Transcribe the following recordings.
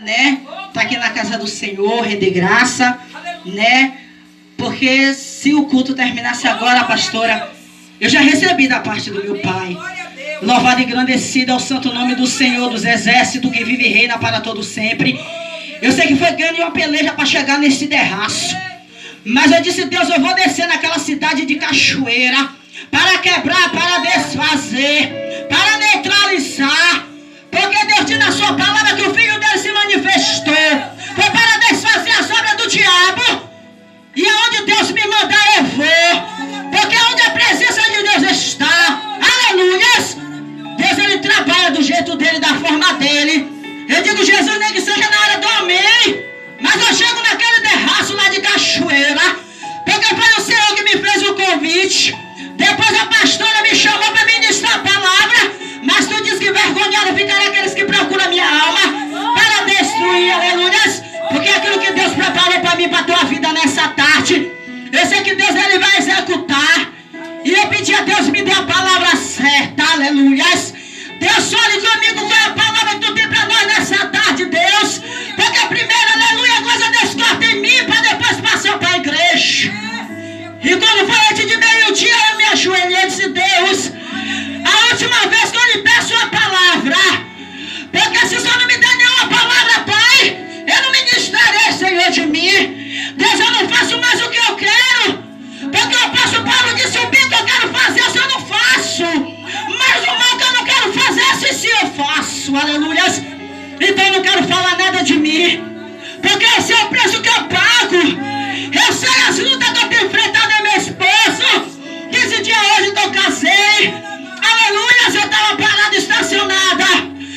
né? Tá aqui na casa do Senhor, render graça, né? Porque se o culto terminasse agora, pastora, eu já recebi da parte do meu Pai. Louvado e engrandecido é o santo nome do Senhor dos exércitos, que vive e reina para todo sempre. Eu sei que foi ganho uma peleja para chegar nesse terraço, mas eu disse: Deus, eu vou descer naquela cidade de Cachoeira para quebrar, para desfazer, para neutralizar. Porque Deus diz na sua palavra que o Filho dele se manifestou. Foi para desfazer as obras do diabo. E aonde Deus me mandar eu vou. Porque onde a presença de Deus está, aleluias, Deus ele trabalha do jeito dele, da forma dele. Eu digo: Jesus, nem que seja na hora do amém, mas eu chego naquele terraço lá de Cachoeira, porque foi o Senhor que me fez o convite. Depois a pastora me chamou para ministrar a palavra, mas tu diz que vergonhado ficarão aqueles que procuram a minha alma para destruir, aleluias. Porque aquilo que Deus preparou para mim, para a tua vida nessa tarde, eu sei que Deus ele vai executar. E eu pedi a Deus me dê a palavra certa, aleluias. Deus, fale comigo qual é a palavra que tu tem para nós nessa tarde, Deus. Porque a primeira, aleluia, coisa Deus corta em mim para depois passar para a igreja. E quando foi antes de meio-dia, eu me ajoelhei e disse: Deus, a última vez que eu lhe peço uma palavra, porque se o Senhor não me der nenhuma palavra, Pai, eu não ministrarei, Senhor, de mim. Deus, eu não faço mais o que eu quero, porque o apóstolo Paulo disse: o bem que eu quero fazer, eu não faço, mas o mal que eu não quero fazer, esse sim eu faço, aleluias. Então eu não quero falar nada de mim, porque esse é o preço que eu pago. Eu sei as lutas que eu tenho enfrentado em meu esposo. 15 dias hoje que eu casei, aleluias, eu estava parada, estacionada,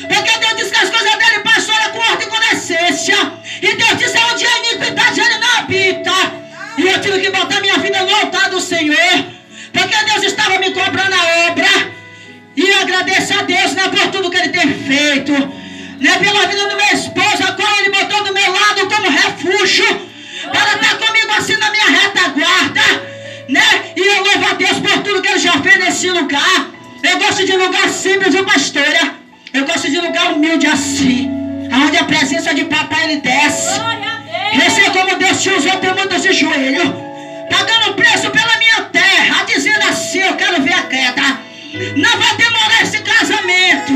porque Deus disse que as coisas dele passaram com ordem e com decência. E Deus disse: onde a iniquidade ele não habita. E eu tive que botar minha vida no altar do Senhor, porque Deus estava me cobrando a obra. E eu agradeço a Deus, né, por tudo que ele tem feito, né, pela vida do meu esposo, a qual ele botou do meu lado como refúgio, para estar comigo assim na minha retaguarda, né? E eu louvo a Deus por tudo que ele já fez nesse lugar. Eu gosto de lugar simples, viu, pastora? Eu gosto de lugar humilde assim, onde a presença de papai ele desce. Eu sei como Deus te usou, tem muitos de joelho, pagando preço pela minha terra, dizendo assim: eu quero ver a queda. Não vai demorar esse casamento,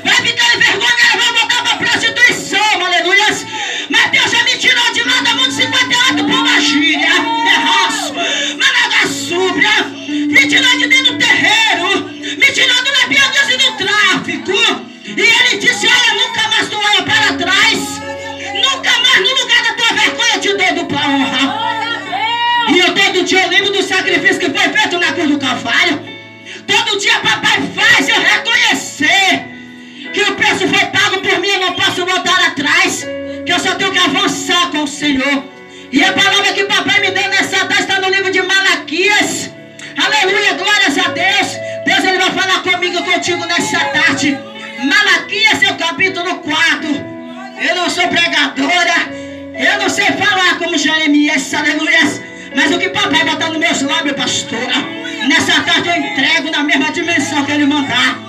vai ficar envergonhado, vai voltar para a prostituição, aleluias. Mas Deus já me tirou de lá da Mundo 58 por uma gíria, terraço, managaçúbria, me tirou de dentro do terreiro, me tirou do labirinto e do tráfico. E ele disse: olha, nunca mais tu olha para trás, nunca mais no lugar da tua vergonha te dou dupla honra. E eu todo dia eu lembro do sacrifício que foi feito na cruz do Calvário. Todo dia papai faz eu reconhecer que o preço foi pago por mim. Eu não posso voltar atrás, que eu só tenho que avançar com o Senhor. E a palavra que papai me deu nessa tarde está no livro de Malaquias. Aleluia, glórias a Deus. Deus ele vai falar comigo e contigo nessa tarde. Malaquias é o capítulo 4. Eu não sou pregadora, eu não sei falar como Jeremias, aleluia. Mas o que papai botar nos meus lábios, pastora, nessa tarde eu entrego na mesma dimensão que ele mandar.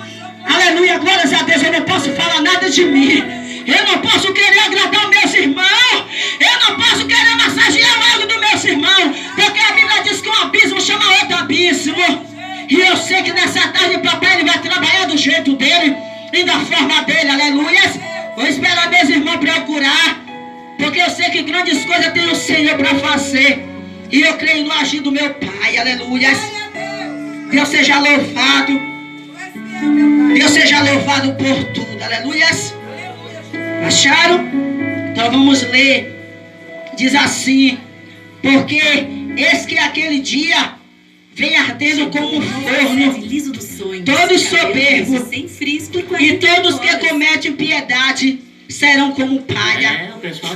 Aleluia, glórias a Deus. Eu não posso falar nada de mim, eu não posso querer agradar os meus irmãos, eu não posso querer massagear o ego dos meus irmãos, porque a Bíblia diz que um abismo chama outro abismo. E eu sei que nessa tarde papai ele vai trabalhar do jeito dele e da forma dele, aleluia. Vou esperar meus irmãos procurar, porque eu sei que grandes coisas tem o Senhor para fazer. E eu creio no agir do meu Pai, aleluia. Deus seja louvado, Deus seja louvado por tudo, aleluia. Acharam? Então vamos ler. Diz assim: porque eis que aquele dia vem ardendo como um forno, todos soberbos, e todos que cometem piedade serão como palha.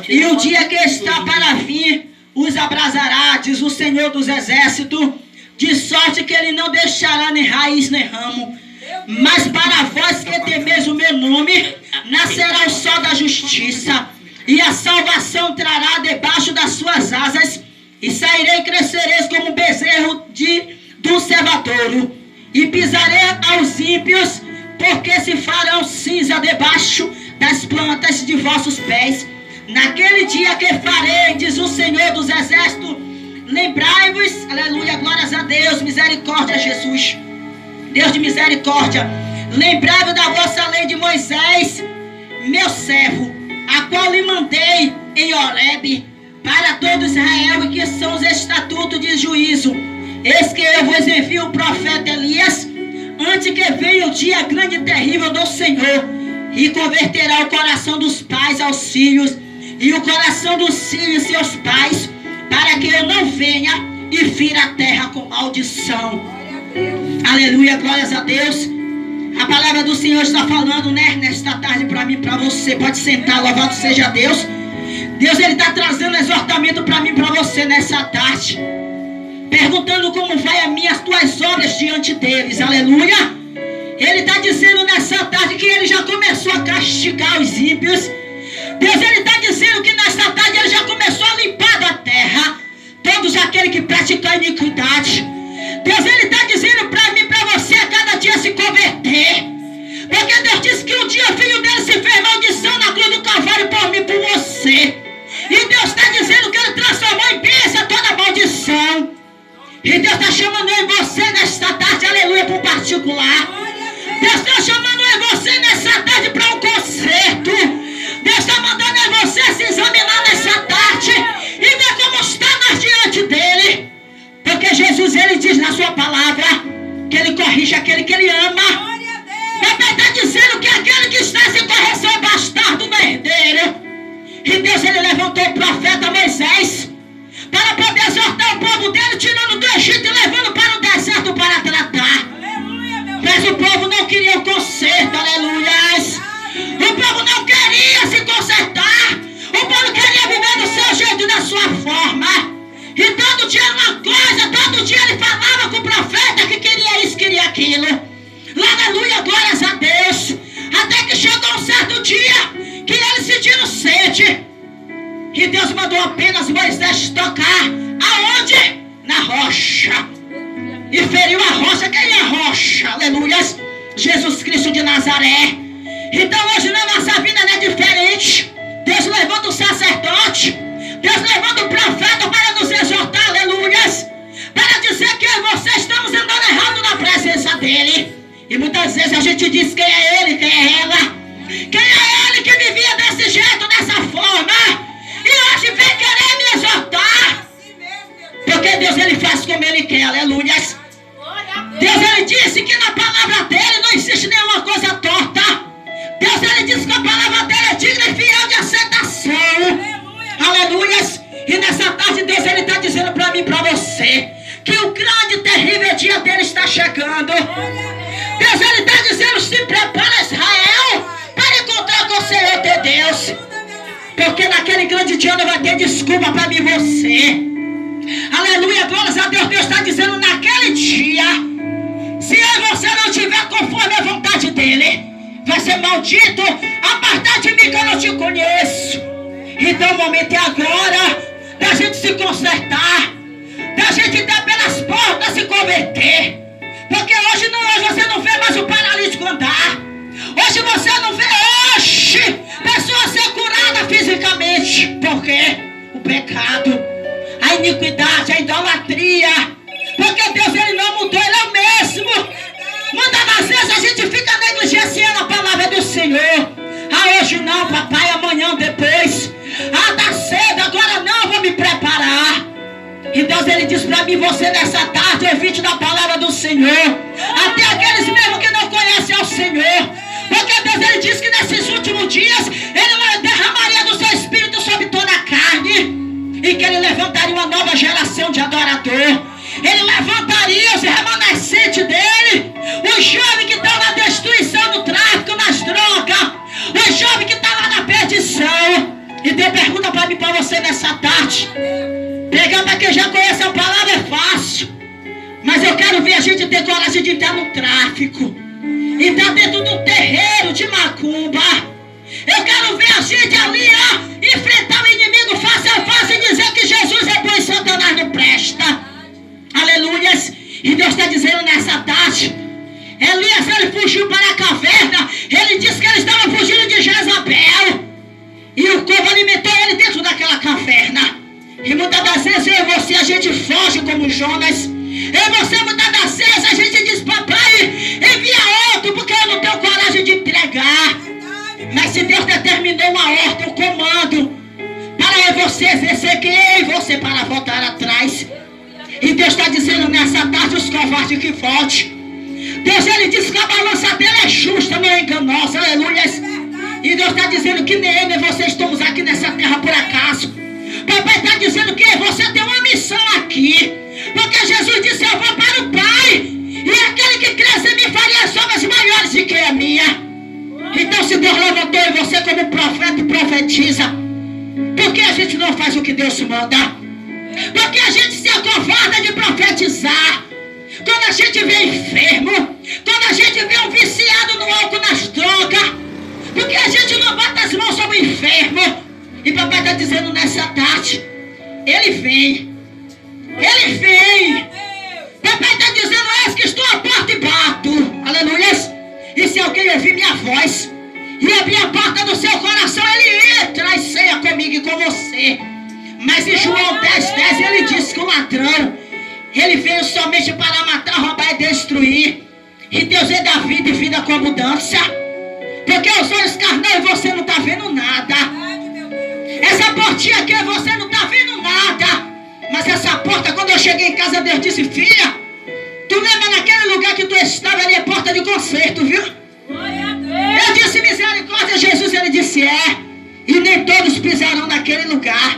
E o dia que está para vir os abrasará, diz o Senhor dos exércitos, de sorte que ele não deixará nem raiz nem ramo. Mas para vós que temeis o meu nome, nascerá o sol da justiça, e a salvação trará debaixo das suas asas, e sairei e crescereis como bezerro do cevadouro, e pisarei aos ímpios, porque se farão cinza debaixo das plantas de vossos pés. Naquele dia que farei, diz o Senhor dos Exércitos, lembrai-vos, aleluia, glórias a Deus, misericórdia, Jesus, Deus de misericórdia, lembrai-vos da vossa lei de Moisés, meu servo, a qual lhe mandei em Horebe, para todo Israel, e que são os estatutos de juízo. Eis que eu vos envio o profeta Elias, antes que venha o dia grande e terrível do Senhor, e converterá o coração dos pais aos filhos, e o coração dos filhos seus pais, para que eu não venha e fira a terra com maldição. Aleluia, glórias a Deus. A palavra do Senhor está falando, né, nesta tarde para mim, para você. Pode sentar, louvado seja Deus. Deus, Ele está trazendo exortamento para mim, para você nessa tarde, perguntando como vai as tuas obras diante deles. Aleluia. Ele está dizendo nessa tarde que Ele já começou a castigar os ímpios. Deus, Ele está dizendo que nessa tarde Ele já começou a limpar da terra todos aqueles que praticam iniquidade. Deus, Ele está dizendo para mim, para você, a cada dia se converter. Porque Deus disse que um dia o filho dele se fez maldição na cruz do Calvário por mim e por você. E Deus está dizendo que Ele transformou em bênção toda maldição. E Deus está chamando em você nesta tarde, aleluia, para um particular. Deus está chamando em você nessa tarde para um conserto. Deus está mandando em você se examinar nessa tarde e ver como está nós diante dele. Porque Jesus, Ele diz na sua palavra que Ele corrige aquele que Ele ama. Ele está dizendo que aquele que está sem correção é bastardo, não é herdeiro. E Deus, Ele levantou o profeta Moisés para poder exortar o povo dele, tirando do Egito e levando para o deserto para tratar. Mas o povo não queria o conserto, aleluias. O povo não queria se consertar. O povo queria viver do seu jeito e da sua forma. E todo dia era uma coisa, todo dia ele falava com o profeta que queria isso, queria aquilo. Aleluia, glórias a Deus. Até que chegou um certo dia que eles sentiram sede. E Deus mandou apenas Moisés tocar. Aonde? Na rocha. E feriu a rocha. Quem é a rocha? Aleluia. Jesus Cristo de Nazaré. Então hoje na nossa vida não é diferente. Deus levanta o sacerdote, Deus levanta o profeta para nos exortar, aleluias, para dizer que eu e você estamos andando errado na presença dele. E muitas vezes a gente diz quem é ele, quem é ela, quem é ele que vivia desse jeito, dessa forma, e hoje vem querer me exortar. Porque Deus, Ele faz como Ele quer, aleluias. Deus, Ele disse que na palavra dele não existe nenhuma coisa torta. Deus, Ele disse que a palavra dele é digna e fiel de aceitação. Aleluias. E nessa tarde Deus, Ele está dizendo para mim e para você que o grande e terrível dia dele está chegando. Deus, Ele está dizendo: se prepara, Israel, para encontrar com o Senhor teu Deus. Porque naquele grande dia não vai ter desculpa para mim e você. Aleluia, glórias a Deus. Deus está dizendo: naquele dia, se eu e você não estiver conforme a vontade dele, vai ser maldito, apartar de mim que eu não te conheço. Então o momento é agora da gente se consertar, da gente dar pelas portas se converter. Porque hoje você não vê mais o paralítico andar. Hoje você não vê pessoa ser curada fisicamente. Por quê? O pecado, a iniquidade, a idolatria. Porque Deus, Ele não mudou, Ele é o mesmo. Muitas vezes a gente fica negligenciando a palavra do Senhor. Ah, hoje não, papai, amanhã, depois. Ah, tá cedo, agora não, vou me preparar. E Deus, Ele diz para mim, você nessa tarde, ouvinte da palavra do Senhor, até aqueles mesmo que não conhecem ao Senhor. Porque Deus, Ele diz que nesses últimos dias Ele derramaria do seu Espírito sobre toda a carne, e que Ele levantaria uma nova geração de adorador. Ele levantaria os remanescentes dele, os jovens que estão na destruição, no tráfico, nas drogas, os jovens que estão lá na perdição. E tem pergunta para mim, para você nessa tarde. Pegar para quem já conhece a palavra é fácil, mas eu quero ver a gente ter coragem de entrar no tráfico, entrar dentro do terreiro de macumba. Eu quero ver a gente ali, enfrentar o inimigo face a face e dizer que Jesus é bom e Satanás não presta. Aleluias. E Deus está dizendo nessa tarde, Elias, ele fugiu para a caverna. Ele disse que ele estava fugindo de Jezabel. caverna. E muitas das vezes eu e você, a gente foge como Jonas. Eu e você, muitas das vezes, a gente diz, papai, envia outro, porque eu não tenho coragem de entregar. Mas se Deus determinou uma ordem, um comando, para você exercer, quem é você para voltar atrás? E Deus está dizendo nessa tarde, os covardes que volte. Deus, ele diz que a balança dele é justa, não é enganosa, aleluia. E Deus está dizendo que nem eu nem você estamos aqui nessa terra por acaso. Papai está dizendo que você tem uma missão aqui. Porque Jesus disse, eu vou para o Pai. E aquele que cresce em mim faria as obras maiores do que a minha. Então se Deus levantou em você como profeta e profetiza, por que a gente não faz o que Deus manda? Por que a gente se acovarda de profetizar? Quando a gente vê enfermo, quando a gente vê um viciado no álcool, nas drogas, por que a gente não bota as mãos sobre o enfermo? E papai está dizendo nessa tarde, ele vem. Ele vem. Papai está dizendo, eis que estou à porta e bato. Aleluia. E se alguém ouvir minha voz e abrir a porta do seu coração, ele entra e ceia comigo e com você. Mas em João 10:10 ele diz que o ladrão, ele veio somente para matar, roubar e destruir. E Deus é da vida e vida com abundância. Porque os olhos carnais você não está vendo nada. Essa portinha aqui você não está vendo nada. Mas essa porta, quando eu cheguei em casa, Deus disse, filha, tu lembra naquele lugar que tu estava ali, é porta de conserto, viu? Eu disse, misericórdia, Jesus, ele disse, é. E nem todos pisarão naquele lugar.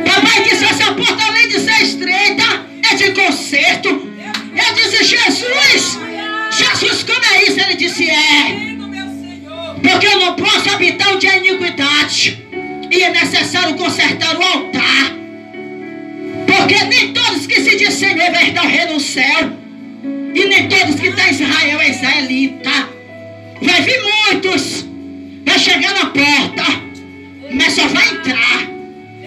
Papai disse, essa porta, além de ser estreita, é de conserto. Eu disse, Jesus, como é isso? Ele disse, é. Porque eu não posso habitar onde há iniquidade. E é necessário consertar o altar. Porque nem todos que se dizem Senhor vai estar o rei no céu. E nem todos que estão em Israel é israelita. Vai vir muitos. Vai chegar na porta. Mas só vai entrar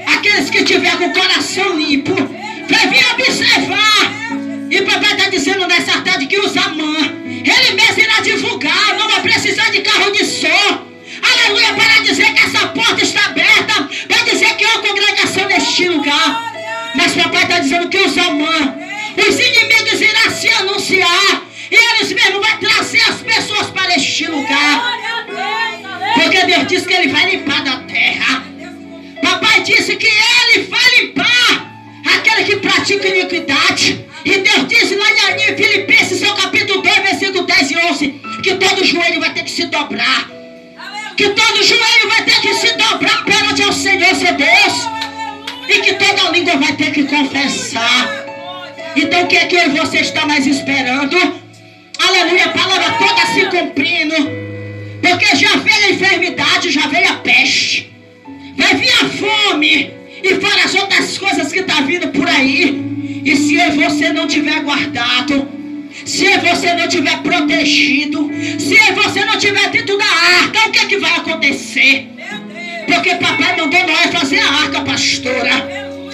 aqueles que tiver com o coração limpo. Vai vir observar. E o papai está dizendo nessa tarde que os amã, ele mesmo irá divulgar. Não vai precisar de carro de som. Aleluia, para dizer que essa porta está aberta. Para dizer que há uma congregação neste lugar. Mas papai está dizendo que os amã, os inimigos irão se anunciar. E eles mesmos vão trazer as pessoas para este lugar. Porque Deus disse que ele vai limpar da terra. Papai disse que ele vai limpar aquele que pratica iniquidade. E Deus disse lá em Filipenses, seu capítulo 2, versículo 10 e 11, que todo joelho vai ter que se dobrar. Que todo joelho vai ter que se dobrar perante ao Senhor, seu Deus. E que toda língua vai ter que confessar. Então o que é que eu e você está mais esperando? Aleluia, a palavra toda se cumprindo. Porque já veio a enfermidade, já veio a peste. Vai vir a fome. E fora as outras coisas que estão vindo por aí. E se eu e você não tiver guardado, se eu e você não tiver protegido, se eu e você não tiver dentro da arca, o que é que vai acontecer? Porque papai mandou nós fazer a arca, pastora.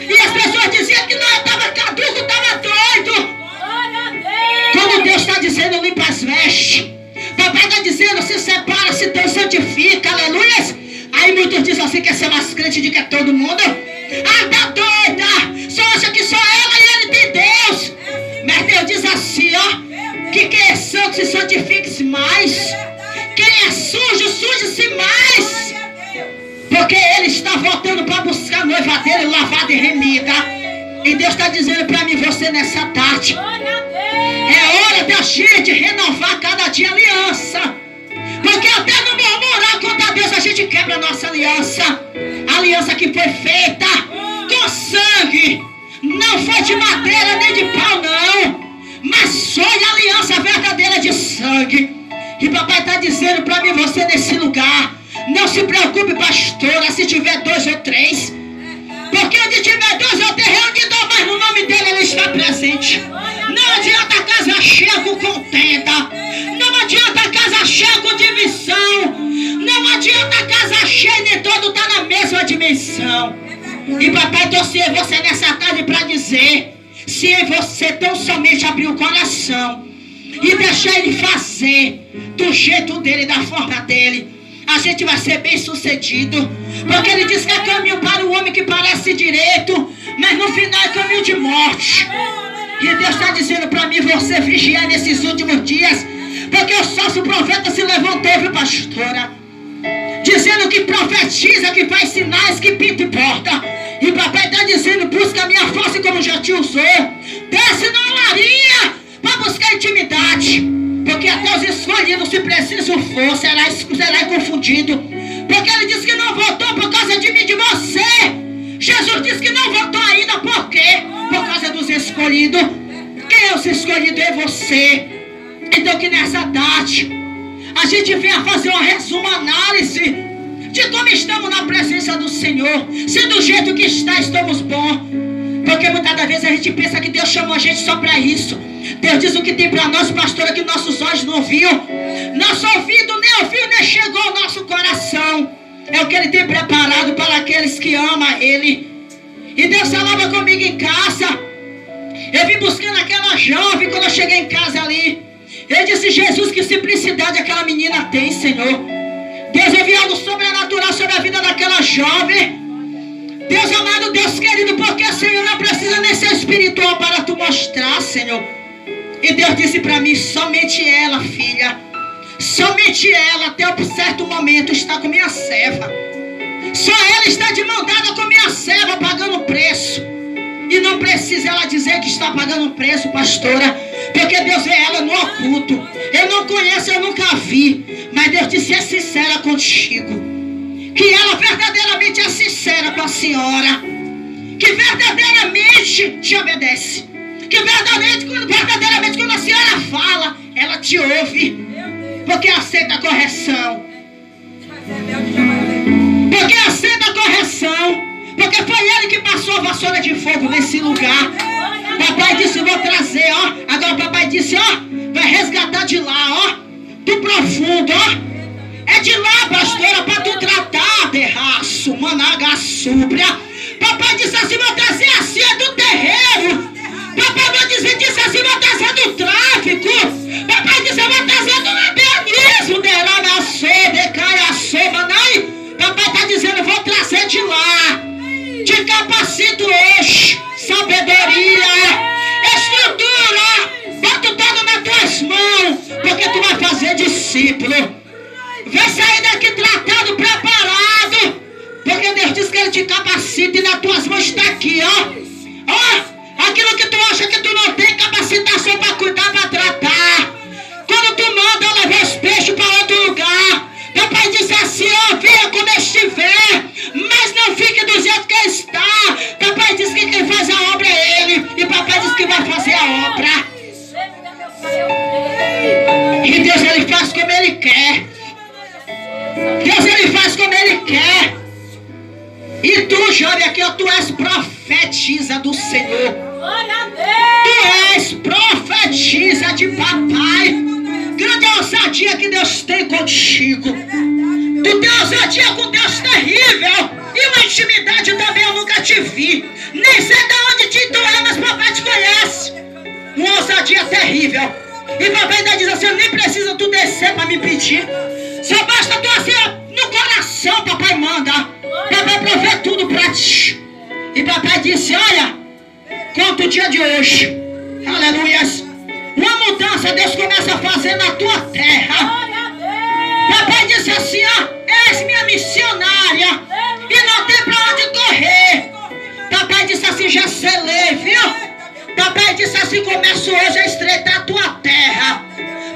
E as pessoas diziam que nós estava caduco, estava doido. Quando Deus está dizendo limpa as vestes, papai está dizendo se separa, se Deus santifica, aleluia. Aí muitos dizem assim, quer ser mais crente de que todo mundo. Ah, tá doida, só acha que só ela e ele tem Deus. Mas Deus diz assim, ó, que quem é santo se santifique-se mais. Quem é sujo, suje-se mais. Porque ele está voltando para buscar a noiva dele lavada e remida. E Deus está dizendo para mim, você nessa tarde, é hora da gente renovar cada dia a aliança. Porque até no murmurar contra Deus a gente quebra a nossa aliança. A aliança que foi feita com sangue. Não foi de madeira nem de pau não. Mas foi a aliança verdadeira de sangue. E papai está dizendo para mim, você nesse lugar, não se preocupe, pastora, se tiver 2 ou 3. Porque onde tiver 2 ou 3 reunidos, mas no nome dele ele está presente. Não adianta a casa cheia com contenda. Não adianta a casa cheia com divisão. Não adianta a casa cheia e nem todo está na mesma dimensão. E papai trouxe você nessa tarde para dizer, se você tão somente abrir o coração e deixar ele fazer do jeito dele, da forma dele, a gente vai ser bem sucedido. Porque ele diz que é caminho para o homem que parece direito, mas no final é caminho de morte. E Deus está dizendo para mim, você vigiar nesses últimos dias, porque o falso profeta se levantou, viu, pastora? Dizendo que profetiza, que faz sinais, que pinta e porta. E papai está dizendo, busca a minha face como já te usou. Desce na olaria para buscar intimidade. Porque até os escolhidos, se preciso for, será confundido. Porque ele disse que não voltou por causa de mim, de você. Jesus disse que não voltou ainda, por quê? Por causa dos escolhidos. Quem é os escolhidos? É você. Então que nessa tarde a gente venha fazer uma resumo, análise de como estamos na presença do Senhor. Se do jeito que está, estamos bons. Porque muitas das vezes a gente pensa que Deus chamou a gente só para isso. Deus diz o que tem para nós, pastora, que nossos olhos não viu, nosso ouvido nem ouviu, nem chegou ao nosso coração. É o que Ele tem preparado para aqueles que amam Ele. E Deus falava comigo em casa. Eu vim buscando aquela jovem quando eu cheguei em casa ali. Eu disse, Jesus, que simplicidade aquela menina tem, Senhor. Deus, eu vi algo sobrenatural sobre a vida daquela jovem. Deus amado, Deus querido, porque, Senhor, não precisa nem ser espiritual para tu mostrar, Senhor. E Deus disse para mim, somente ela, filha, somente ela, até um certo momento, está com minha serva. Só ela está de mão dada com minha serva, pagando preço. E não precisa ela dizer que está pagando preço, pastora, porque Deus vê ela no oculto. Eu não conheço, eu nunca vi, mas Deus disse, é sincera contigo. Que ela verdadeiramente é sincera com a senhora. Que verdadeiramente te obedece. Que verdadeiramente quando a senhora fala, ela te ouve. Porque aceita a correção. Porque aceita a correção. Porque foi ele que passou a vassoura de fogo nesse lugar. Papai disse, vou trazer, ó. Agora o papai disse, ó, vai resgatar de lá, ó. Do profundo, ó. É de lá, pastora, para tu tratar, berraço, managaçúbria. Papai disse assim, vou trazer assim, é do terreiro. Papai vai dizer, disse assim, vou trazer do tráfico. Papai disse, eu vou trazer do labianismo, papai está dizendo, vou trazer de lá. Te capacito hoje, sabedoria, estrutura, bota tudo nas tuas mãos, porque tu vai fazer discípulo. Vai sair daqui tratado, preparado. Porque Deus diz que Ele te capacita e nas tuas mãos está aqui, ó. Ó, aquilo que tu acha que tu não tem capacitação para cuidar, para tratar. Quando tu manda, eu levar os peixes para outro lugar. Papai disse assim, ó, venha quando estiver, mas não fique do jeito que está. Papai disse que quem faz a obra é Ele. E papai disse que vai fazer a obra. E Deus, Ele faz como Ele quer. Deus, Ele faz como Ele quer. E tu, jovem, aqui, ó, tu és profetisa do Senhor. Tu és profetisa de papai. Grande ousadia que Deus tem contigo. Tu tem ousadia com Deus terrível. E uma intimidade também eu nunca te vi. Nem sei de onde tu é, mas papai te conhece. Uma ousadia terrível. E papai ainda diz assim, nem precisa tu descer para me pedir. Só basta tu assim no coração, papai manda. Papai provê tudo para ti. E papai disse, olha, conta o dia de hoje. Aleluias. Uma mudança Deus começa a fazer na tua terra. Papai disse assim, ó, és minha missionária. E não tem pra onde correr. Papai disse assim, já selei, viu? Papai disse assim, começo hoje a estreitar a tua terra.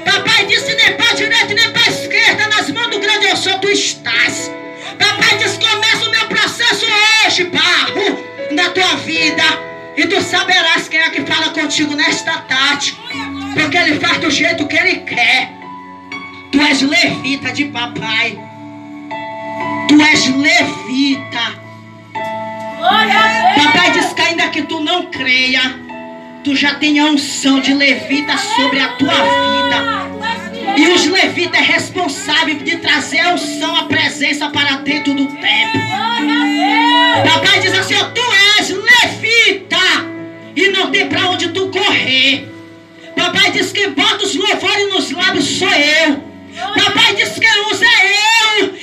Papai disse, nem para a direita nem para a esquerda, nas mãos do grande eu sou, tu estás. Papai disse, começa o meu processo hoje, barro, na tua vida. E tu saberás quem é que fala contigo nesta tarde. Porque Ele faz do jeito que Ele quer. Tu és levita de papai. Tu és levita. Papai diz que ainda que tu não creia, tu já tem a unção de levita sobre a tua vida. E os levitas é responsável de trazer a unção, a presença para dentro do templo. Papai diz assim, ó, tu és levita e não tem para onde tu correr. Papai diz que bota os louvores nos lábios sou eu. Papai diz que usa eu.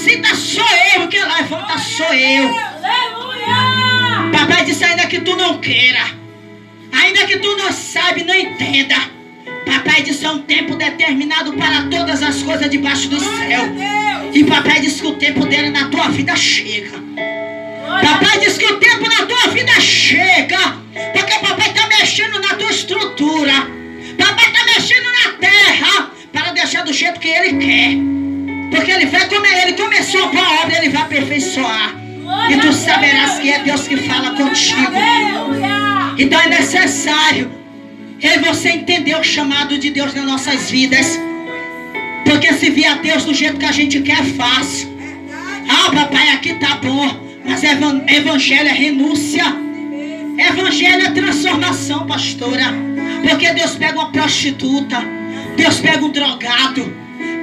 ressuscita sou eu, quem levanta sou eu. Aleluia! Papai disse, ainda que tu não queira, ainda que tu não saiba, não entenda, papai disse, é um tempo determinado para todas as coisas debaixo do céu. E papai disse que o tempo dele na tua vida chega. Papai disse que o tempo na tua vida chega, porque papai está mexendo na tua estrutura. Papai está mexendo na terra para deixar do jeito que ele quer. Porque ele vai, como ele começou a obra, ele vai aperfeiçoar. E tu saberás que é Deus que fala contigo. Então é necessário você entender o chamado de Deus nas nossas vidas. Porque se vir a Deus do jeito que a gente quer, é fácil. Ah, papai, aqui tá bom. Mas evangelho é renúncia. Evangelho é transformação, pastora. Porque Deus pega uma prostituta, Deus pega um drogado,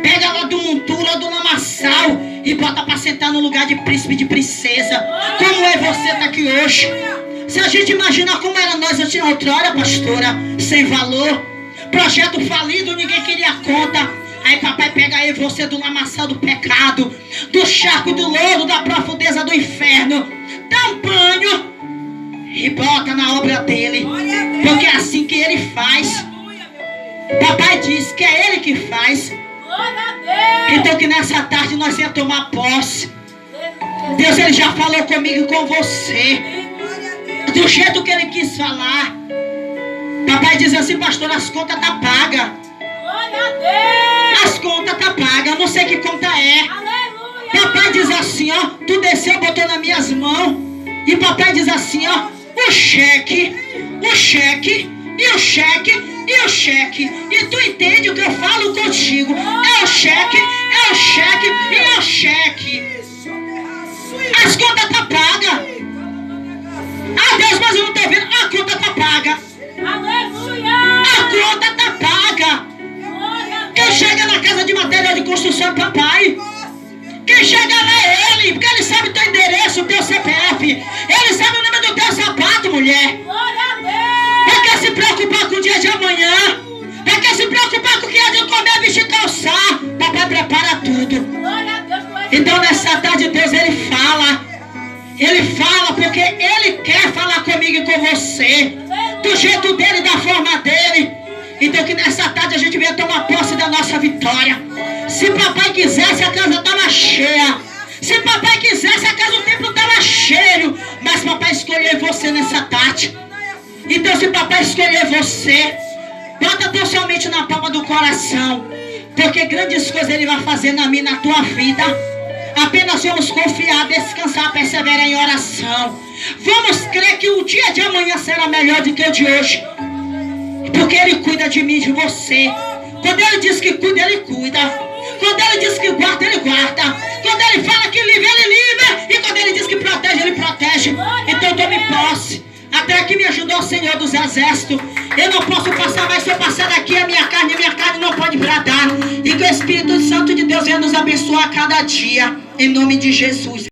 pega lá do montura, do lamaçal e bota para sentar no lugar de príncipe, de princesa. Como é você tá aqui hoje? Se a gente imaginar como era nós outrora, pastora, sem valor, projeto falido, ninguém queria conta. Aí papai pega aí você do lamaçal do pecado, do charco do lodo, da profundeza do inferno, dá um banho e bota na obra dele. Porque é assim que ele faz. Papai diz que é ele que faz. Então que nessa tarde nós ia tomar posse. Deus, ele já falou comigo e com você, do jeito que ele quis falar. Papai diz assim, pastor, as contas tá pagas. As contas tá pagas, eu não sei que conta é. Papai diz assim, ó, tu desceu, botou nas minhas mãos. E papai diz assim, ó, o cheque, e o cheque, e o cheque. E tu entende o que eu falo contigo? É o cheque, e é o cheque. As contas tá pagas. Ah, Deus, mas eu não tô vendo. A conta tá paga. A conta tá paga. Quem chega na casa de material de construção é papai. Quem chega lá é ele, porque ele sabe o teu endereço, o teu CPF. Ele sabe o número do teu sapato, mulher. Pra que se preocupar com o dia de amanhã? Pra que se preocupar com o que é de comer, vestir, calçar? Papai prepara tudo. Então nessa tarde Deus, ele fala. Ele fala porque ele quer falar comigo e com você. Do jeito dele, da forma dele. Então que nessa tarde a gente venha tomar posse da nossa vitória. Se papai quisesse, a casa estava cheia. Se papai quisesse, a casa, o templo estava cheio. Mas papai escolheu você nessa tarde. Então se papai escolher você, bota tão somente na palma do coração. Porque grandes coisas ele vai fazer na minha, na tua vida. Apenas vamos confiar, descansar, perseverar em oração. Vamos crer que o dia de amanhã será melhor do que o de hoje. Porque ele cuida de mim e de você. Quando ele diz que cuida, ele cuida. Quando ele diz que guarda, ele guarda. Quando ele fala que livra, ele livra. E quando ele diz que protege, ele protege. Então tome posse. Até aqui me ajudou o Senhor dos Exércitos. Eu não posso passar, mas se eu passar daqui a minha carne não pode bradar. E que o Espírito Santo de Deus venha nos abençoar a cada dia. Em nome de Jesus.